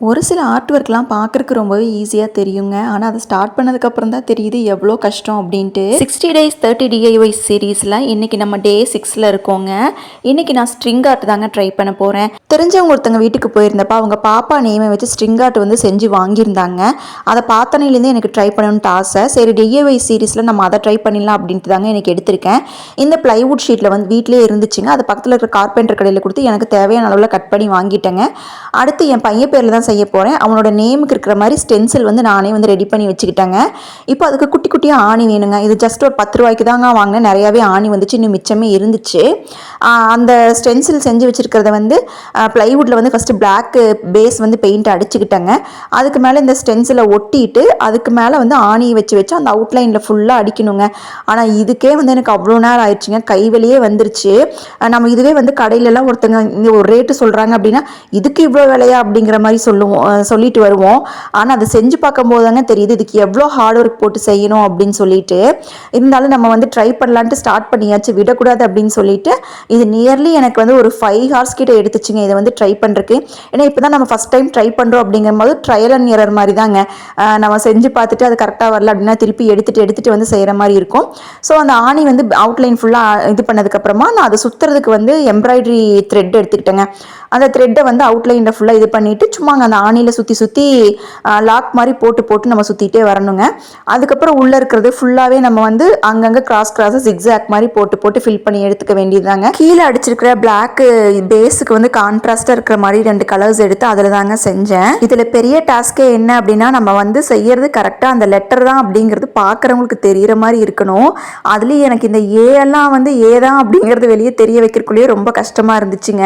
ஒரு சில ஆர்ட் ஒர்க்லாம் பார்க்குறக்கு ரொம்பவே ஈஸியாக தெரியுங்க. ஆனால் அதை ஸ்டார்ட் பண்ணதுக்கப்புறம் தான் தெரியுது எவ்வளோ கஷ்டம் அப்படின்ட்டு. 60 days 30 DIY சீரீஸில் இன்றைக்கி நம்ம டே 6ல் இருக்கோங்க. இன்றைக்கி நான் ஸ்ட்ரிங் ஆர்ட் தாங்க ட்ரை பண்ண போகிறேன். தெரிஞ்சவங்க ஒருத்தங்க வீட்டுக்கு போயிருந்தப்போ அவங்க பாப்பா நேமை வச்சு ஸ்ட்ரிங் ஆர்ட் வந்து செஞ்சு வாங்கியிருந்தாங்க. அதை பார்த்தனையிலேருந்து எனக்கு ட்ரை பண்ணணுன்ட்டு ஆசை. சரி DIY சீரீஸில் நம்ம அதை ட்ரை பண்ணிடலாம் அப்படின்ட்டு தாங்க எனக்கு எடுத்திருக்கேன். இந்த ப்ளைவுட் ஷீட்டில் வந்து வீட்டிலே இருந்துச்சுங்க. அதை பக்கத்தில் இருக்கிற கார்பெண்டர் கடையில் கொடுத்து எனக்கு தேவையான அளவில் கட் பண்ணி வாங்கிட்டேங்க. அடுத்து என் பையன் பேரில் தான் செய்ய போகிறேன். அவனோட நேமுக்கு இருக்கிற மாதிரி ஸ்டென்சில் வந்து நானே வந்து ரெடி பண்ணி வச்சுக்கிட்டேங்க. இப்போ அதுக்கு குட்டி குட்டியாக ஆணி வேணுங்க. இது ஜஸ்ட் ஒரு 10 ரூபாய்க்கு தாங்க வாங்கினேன். நிறையாவே ஆணி வந்துச்சு, இன்னும் மிச்சமே இருந்துச்சு. அந்த ஸ்டென்சில் செஞ்சு வச்சுருக்கிறத வந்து ப்ளைவுட்டில் வந்து ஃபஸ்ட்டு பிளாக் பேஸ் வந்து பெயிண்ட் அடிச்சுக்கிட்டேங்க. அதுக்கு மேலே இந்த ஸ்டென்சிலை ஒட்டிட்டு அதுக்கு மேலே வந்து ஆணியை வச்சு அந்த அவுட்லைனில் ஃபுல்லாக அடிக்கணுங்க. ஆனால் இதுக்கே வந்து எனக்கு அவ்வளோ நேரம் ஆயிடுச்சுங்க. கைவலியே வந்துருச்சு. நம்ம இதுவே வந்து கடையிலலாம் ஒருத்தங்க இங்கே ஒரு ரேட்டு சொல்கிறாங்க அப்படின்னா இதுக்கு இவ்வளோ விலையா அப்படிங்கிற மாதிரி சொல்லிட்டு வருவோம். ஆனால் அதை செஞ்சு பார்க்கும்போது தாங்க தெரியுது இதுக்கு எவ்வளோ ஹார்ட் ஒர்க் போட்டு செய்யணும் அப்படின்னு சொல்லிட்டு. இருந்தாலும் நம்ம வந்து ட்ரை பண்ணலான்ட்டு ஸ்டார்ட் பண்ணியாச்சு, விடக்கூடாது அப்படின்னு சொல்லிட்டு இது நியர்லி எனக்கு வந்து ஒரு 5 hours கிட்ட எடுத்துச்சுங்க இதை வந்து ட்ரை பண்ணுறதுக்கு. ஏன்னா இப்போ தான் நம்ம ஃபஸ்ட் டைம் ட்ரை பண்ணுறோம் அப்படிங்கும்போது ட்ரையல் அண்ட் எரர் மாதிரி தாங்க. நம்ம செஞ்சு பார்த்துட்டு அது கரெக்டாக வரல அப்படின்னா திருப்பி எடுத்துட்டு வந்து செய்கிற மாதிரி இருக்கும். ஸோ அந்த ஆணி வந்து அவுட்லைன் ஃபுல்லாக இது பண்ணதுக்கப்புறமா நான் அதை சுற்றுறதுக்கு வந்து எம்ப்ராய்டரி த்ரெட் எடுத்துக்கிட்டேங்க. அந்த த்ரெட்டை வந்து அவுட்லைனில் ஃபுல்லாக இது பண்ணிவிட்டு சும்மா அந்த ஆணியில் சுற்றி லாக் மாதிரி போட்டு நம்ம சுற்றிட்டே வரணுங்க. அதுக்கப்புறம் உள்ளே இருக்கிறது ஃபுல்லாகவே நம்ம வந்து அங்கங்கே கிராஸாக ஜிக்ஸாக் மாதிரி போட்டு ஃபில் பண்ணி எடுத்துக்க வேண்டியதுதாங்க. கீழே அடிச்சிருக்கிற பிளாக் பேஸுக்கு வந்து கான்ட்ராஸ்டாக இருக்கிற மாதிரி 2 கலர்ஸ் எடுத்து அதில் தாங்க செஞ்சேன். இதில் பெரிய டாஸ்கே என்ன அப்படின்னா நம்ம வந்து செய்யறது கரெக்டாக அந்த லெட்டர் தான் அப்படிங்கிறது பார்க்குறவங்களுக்கு தெரிகிற மாதிரி இருக்கணும். அதுலேயும் எனக்கு இந்த ஏஎல்லாம் வந்து ஏதான் அப்படிங்கிறது வெளியே தெரிய வைக்கிறக்குள்ளேயே ரொம்ப கஷ்டமாக இருந்துச்சுங்க.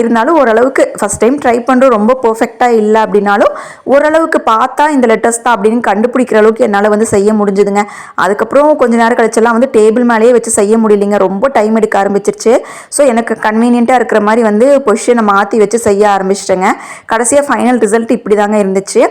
இருந்தாலும் ஓரளவுக்கு ஃபஸ்ட் டைம் ட்ரை பண்ணுறோம், ரொம்ப பர்ஃபெக்டாக இல்லை அப்படின்னாலும் ஓரளவுக்கு பார்த்தா இந்த லெட்டர்ஸ் தான் அப்படின்னு கண்டுபிடிக்கிற அளவுக்கு என்னால் வந்து செய்ய முடிஞ்சுதுங்க. அதுக்கப்புறம் கொஞ்சம் நேரம் கழிச்செல்லாம் வந்து டேபிள் மேலேயே வச்சு செய்ய முடியலைங்க, ரொம்ப டைம் எடுக்க ஆரம்பிச்சிருச்சு. ஸோ எனக்கு கன்வீனியண்ட்டாக இருக்கிற மாதிரி வந்து பொசிஷனை மாற்றி வச்சு செய்ய ஆரம்பிச்சிட்டேங்க. கடைசியாக ஃபைனல் ரிசல்ட் இப்படி தாங்க இருந்துச்சு.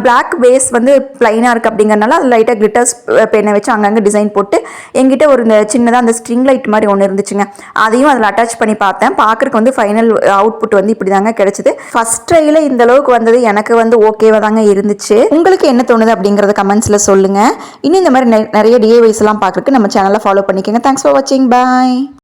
பிளாக் பேஸ் வந்து ப்ளைனாக இருக்குது அப்படிங்கிறனால அது லைட்டாக கிளிட்டர்ஸ் பெண்ணை வச்சு அங்கங்கே டிசைன் போட்டு எங்கிட்ட ஒரு இந்த சின்னதாக அந்த ஸ்ட்ரிங் லைட் மாதிரி ஒன்று இருந்துச்சுங்க. அதையும் அதில் அட்டாச் பண்ணி பார்த்தேன். பார்க்குறக்கு வந்து ஃபைனல் அவுட்புட் வந்து இப்படி தாங்க கிடைச்சிது. ஃபஸ்ட் ட்ரையில் இந்த அளவுக்கு வந்தது எனக்கு வந்து ஓகேவாக தாங்க இருந்துச்சு. உங்களுக்கு என்ன தோணுது அப்படிங்கிறத கமெண்ட்ஸில் சொல்லுங்கள். இன்னும் இந்த மாதிரி நிறைய DIYs எல்லாம் பார்க்குறதுக்கு நம்ம சேனலை ஃபாலோ பண்ணிக்கோங்க. தேங்க்ஸ் ஃபார் வாட்சிங். பாய்.